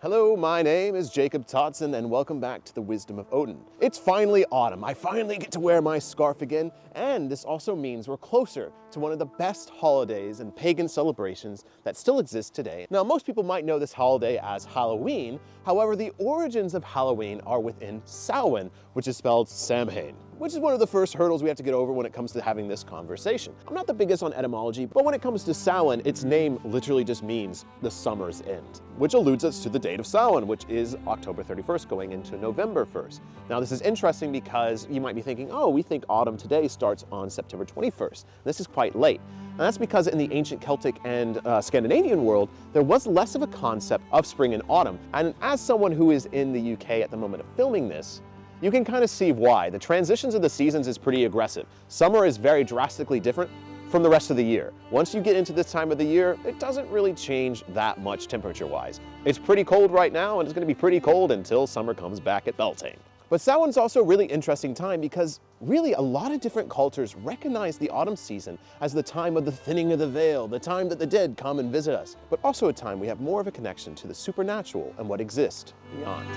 Hello, my name is Jacob Toddson and welcome back to the Wisdom of Odin. It's finally autumn. I finally get to wear my scarf again, and this also means we're closer to one of the best holidays and pagan celebrations that still exist today. Now, most people might know this holiday as Halloween. However, the origins of Halloween are within Samhain, which is spelled Samhain, which is one of the first hurdles we have to get over when it comes to having this conversation. I'm not the biggest on etymology, but when it comes to Samhain, its name literally just means the summer's end, which alludes us to the date of Samhain, which is October 31st going into November 1st. Now, this is interesting because you might be thinking, oh, we think autumn today starts on September 21st. This is quite late. And that's because in the ancient Celtic and Scandinavian world, there was less of a concept of spring and autumn. And as someone who is in the UK at the moment of filming this, you can kind of see why. The transitions of the seasons is pretty aggressive. Summer is very drastically different from the rest of the year. Once you get into this time of the year, it doesn't really change that much temperature-wise. It's pretty cold right now, and it's going to be pretty cold until summer comes back at Beltane. But Samhain's also a really interesting time because really a lot of different cultures recognize the autumn season as the time of the thinning of the veil, the time that the dead come and visit us, but also a time we have more of a connection to the supernatural and what exists beyond.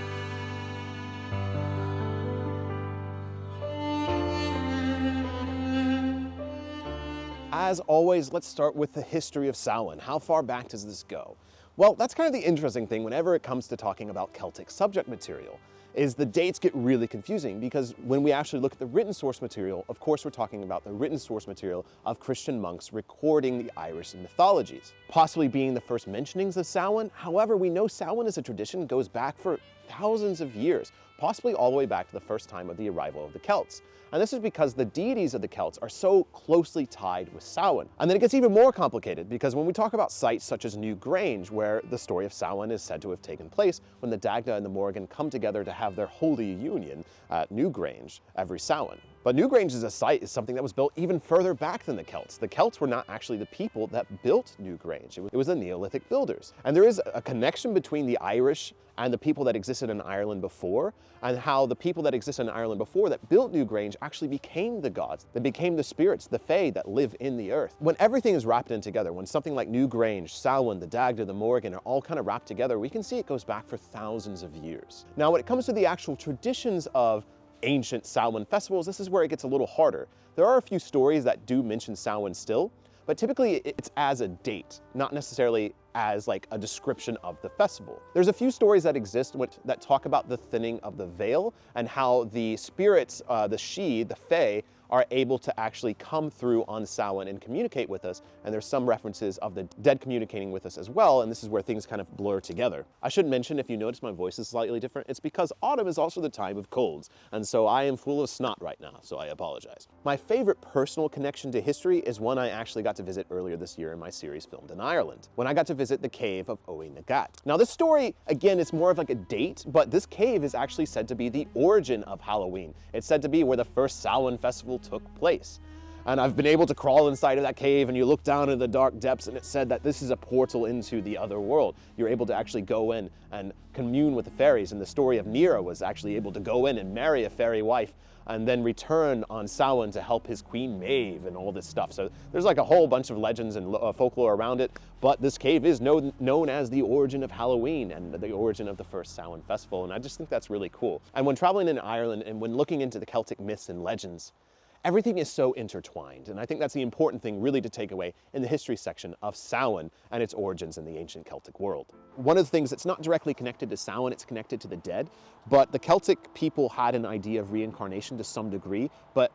As always, let's start with the history of Samhain. How far back does this go? Well, that's kind of the interesting thing whenever it comes to talking about Celtic subject material, is the dates get really confusing because when we actually look at the written source material, of course we're talking about the written source material of Christian monks recording the Irish mythologies, possibly being the first mentionings of Samhain. However, we know Samhain as a tradition goes back for thousands of years, possibly all the way back to the first time of the arrival of the Celts. And this is because the deities of the Celts are so closely tied with Samhain. And then it gets even more complicated because when we talk about sites such as New Grange, where the story of Samhain is said to have taken place when the Dagda and the Morrigan come together to have their holy union at New Grange every Samhain. But New Grange as a site is something that was built even further back than the Celts. The Celts were not actually the people that built New Grange. It was the Neolithic builders. And there is a connection between the Irish and the people that existed in Ireland before, and how the people that existed in Ireland before that built New Grange actually became the gods. They became the spirits, the fae that live in the earth. When everything is wrapped in together, when something like New Grange, Samhain, the Dagda, the Morrigan are all kind of wrapped together, we can see it goes back for thousands of years. Now, when it comes to the actual traditions of ancient Samhain festivals, this is where it gets a little harder. There are a few stories that do mention Samhain still, but typically it's as a date, not necessarily as like a description of the festival. There's a few stories that exist that talk about the thinning of the veil and how the spirits, the Sidhe, the fae, are able to actually come through on Samhain and communicate with us. And there's some references of the dead communicating with us as well. And this is where things kind of blur together. I should mention, if you notice my voice is slightly different, it's because autumn is also the time of colds. And so I am full of snot right now, so I apologize. My favorite personal connection to history is one I actually got to visit earlier this year in my series filmed in Ireland, when I got to visit the cave of Owen Nagat. Now this story, again, is more of like a date, but this cave is actually said to be the origin of Halloween. It's said to be where the first Samhain festival took place. And I've been able to crawl inside of that cave and you look down into the dark depths and it said that this is a portal into the other world. You're able to actually go in and commune with the fairies. And the story of Nera was actually able to go in and marry a fairy wife and then return on Samhain to help his queen Maeve and all this stuff. So there's like a whole bunch of legends and folklore around it, but this cave is known as the origin of Halloween and the origin of the first Samhain festival. And I just think that's really cool. And when traveling in Ireland and when looking into the Celtic myths and legends, everything is so intertwined, and I think that's the important thing really to take away in the history section of Samhain and its origins in the ancient Celtic world. One of the things that's not directly connected to Samhain, it's connected to the dead, but the Celtic people had an idea of reincarnation to some degree, but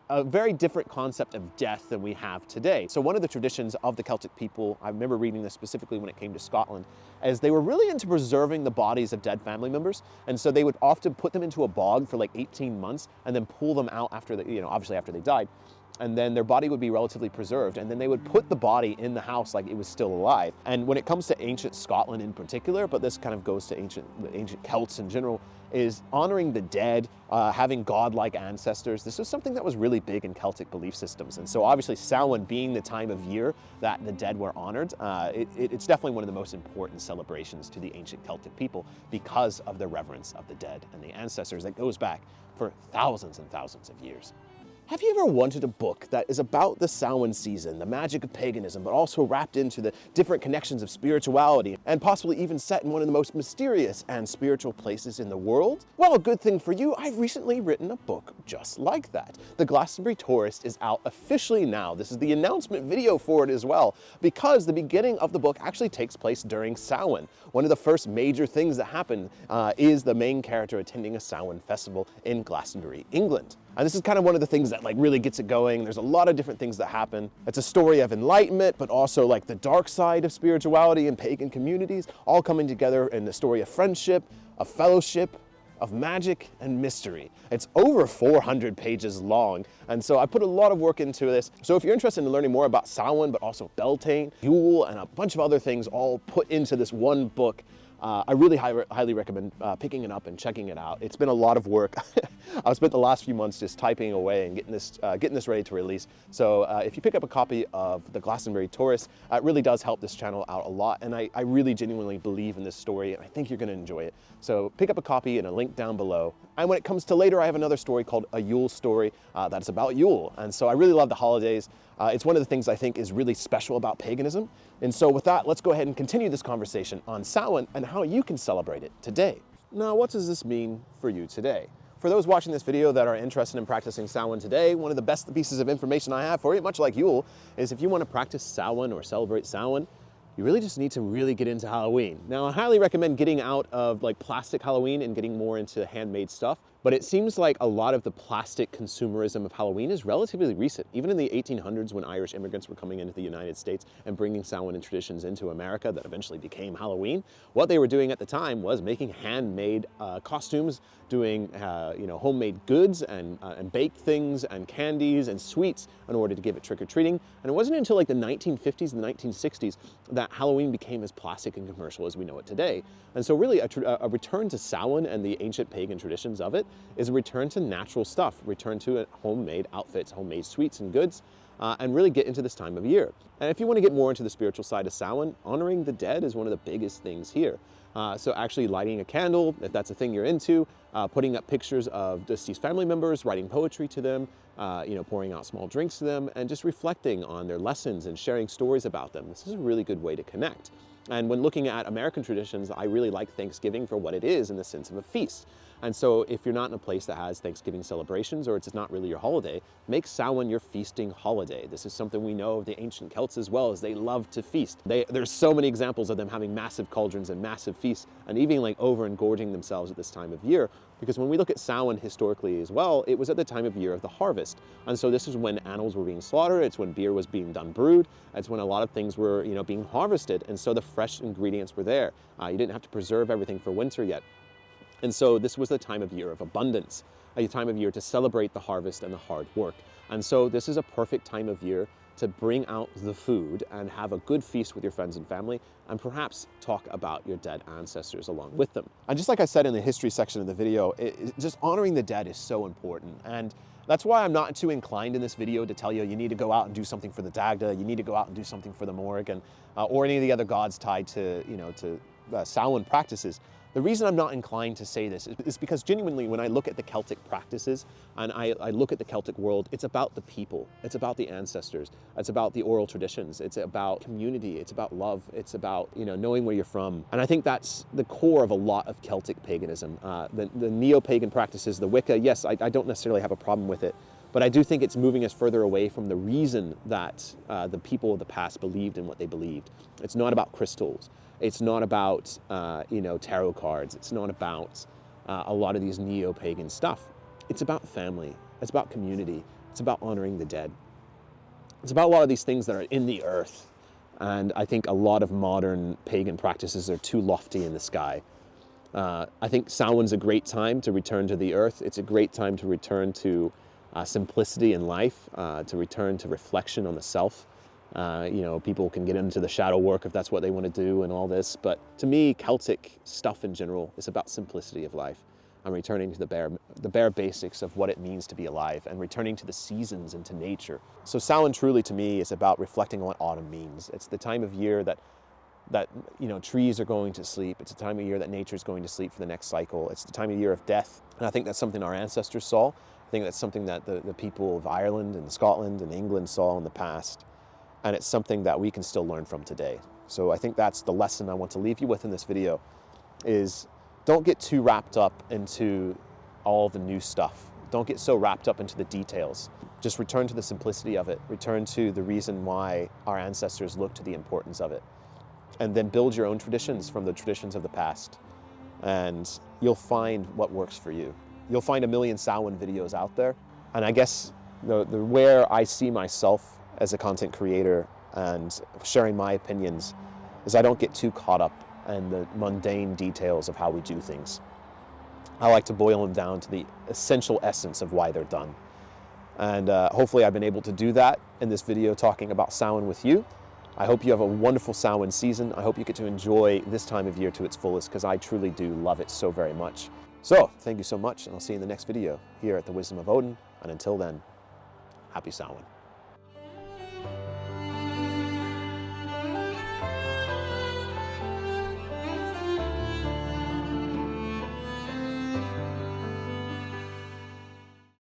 a very different concept of death than we have today. So one of the traditions of the Celtic people, I remember reading this specifically when it came to Scotland, is they were really into preserving the bodies of dead family members. And so they would often put them into a bog for like 18 months and then pull them out after obviously after they died. And then their body would be relatively preserved. And then they would put the body in the house like it was still alive. And when it comes to ancient Scotland in particular, but this kind of goes to the ancient Celts in general, is honoring the dead, having godlike ancestors. This was something that was really big in Celtic belief systems. And so obviously Samhain being the time of year that the dead were honored, it's definitely one of the most important celebrations to the ancient Celtic people because of the reverence of the dead and the ancestors that goes back for thousands and thousands of years. Have you ever wanted a book that is about the Samhain season, the magic of paganism, but also wrapped into the different connections of spirituality, and possibly even set in one of the most mysterious and spiritual places in the world? Well, good thing for you, I've recently written a book just like that. The Glassenbury Tourist is out officially now. This is the announcement video for it as well, because the beginning of the book actually takes place during Samhain. One of the first major things that happen is the main character attending a Samhain festival in Glassenbury, England. And this is kind of one of the things that really gets it going. There's a lot of different things that happen. It's a story of enlightenment, but also like the dark side of spirituality and pagan communities, all coming together in the story of friendship, of fellowship, of magic and mystery. It's over 400 pages long, and so I put a lot of work into this. So if you're interested in learning more about Samhain, but also Beltane, Yule, and a bunch of other things all put into this one book, I really highly recommend picking it up and checking it out. It's been a lot of work. I've spent the last few months just typing away and getting this ready to release. So if you pick up a copy of the Glassenbury Tourist, it really does help this channel out a lot. And I really genuinely believe in this story, and I think you're going to enjoy it. So pick up a copy and a link down below. And when it comes to later, I have another story called A Yule Story that's about Yule. And so I really love the holidays. It's one of the things I think is really special about paganism. And so with that, let's go ahead and continue this conversation on Samhain and how you can celebrate it today. Now, what does this mean for you today? For those watching this video that are interested in practicing Samhain today, one of the best pieces of information I have for you, much like Yule, is if you want to practice Samhain or celebrate Samhain, you really just need to really get into Halloween. Now, I highly recommend getting out of like plastic Halloween and getting more into handmade stuff. But it seems like a lot of the plastic consumerism of Halloween is relatively recent. Even in the 1800s, when Irish immigrants were coming into the United States and bringing Samhain and traditions into America that eventually became Halloween, what they were doing at the time was making handmade costumes, doing homemade goods and baked things and candies and sweets in order to give it trick-or-treating. And it wasn't until like the 1950s and the 1960s that Halloween became as plastic and commercial as we know it today. And so really a return to Samhain and the ancient pagan traditions of it is a return to natural stuff, return to homemade outfits, homemade sweets and goods, and really get into this time of year. And if you want to get more into the spiritual side of Samhain, honoring the dead is one of the biggest things here. So actually lighting a candle, if that's a thing you're into, putting up pictures of deceased family members, writing poetry to them, pouring out small drinks to them, and just reflecting on their lessons and sharing stories about them. This is a really good way to connect. And when looking at American traditions, I really like Thanksgiving for what it is in the sense of a feast. And so if you're not in a place that has Thanksgiving celebrations, or it's not really your holiday, make Samhain your feasting holiday. This is something we know of the ancient Celts as well, as they love to feast. There's so many examples of them having massive cauldrons and massive feasts, and even like over-engorging themselves at this time of year. Because when we look at Samhain historically as well, it was at the time of year of the harvest. And so this is when animals were being slaughtered, it's when beer was being done brewed, it's when a lot of things were being harvested, and so the fresh ingredients were there. You didn't have to preserve everything for winter yet. And so this was the time of year of abundance, a time of year to celebrate the harvest and the hard work. And so this is a perfect time of year to bring out the food and have a good feast with your friends and family, and perhaps talk about your dead ancestors along with them. And just like I said in the history section of the video, just honoring the dead is so important. And that's why I'm not too inclined in this video to tell you need to go out and do something for the Dagda, you need to go out and do something for the Morrigan, or any of the other gods tied to, Samhain practices. The reason I'm not inclined to say this is because genuinely when I look at the Celtic practices and I look at the Celtic world, it's about the people, it's about the ancestors, it's about the oral traditions, it's about community, it's about love, it's about knowing where you're from. And I think that's the core of a lot of Celtic paganism. The neo-pagan practices, the Wicca, yes, I don't necessarily have a problem with it, but I do think it's moving us further away from the reason that the people of the past believed in what they believed. It's not about crystals. It's not about, tarot cards. It's not about a lot of these neo-pagan stuff. It's about family. It's about community. It's about honoring the dead. It's about a lot of these things that are in the earth. And I think a lot of modern pagan practices are too lofty in the sky. I think Samhain's a great time to return to the earth. It's a great time to return to simplicity in life, to return to reflection on the self. People can get into the shadow work if that's what they want to do and all this. But to me, Celtic stuff in general is about simplicity of life. I'm returning to the bare basics of what it means to be alive and returning to the seasons and to nature. So Samhain truly to me is about reflecting on what autumn means. It's the time of year that trees are going to sleep. It's a time of year that nature is going to sleep for the next cycle. It's the time of year of death. And I think that's something our ancestors saw. I think that's something that the people of Ireland and Scotland and England saw in the past, and it's something that we can still learn from today. So I think that's the lesson I want to leave you with in this video, is don't get too wrapped up into all the new stuff. Don't get so wrapped up into the details. Just return to the simplicity of it. Return to the reason why our ancestors looked to the importance of it. And then build your own traditions from the traditions of the past. And you'll find what works for you. You'll find a million Samhain videos out there. And I guess where I see myself as a content creator and sharing my opinions is I don't get too caught up in the mundane details of how we do things. I like to boil them down to the essential essence of why they're done. And hopefully I've been able to do that in this video talking about Samhain with you. I hope you have a wonderful Samhain season. I hope you get to enjoy this time of year to its fullest, because I truly do love it so very much. So thank you so much, and I'll see you in the next video here at the Wisdom of Odin. And until then, happy Samhain.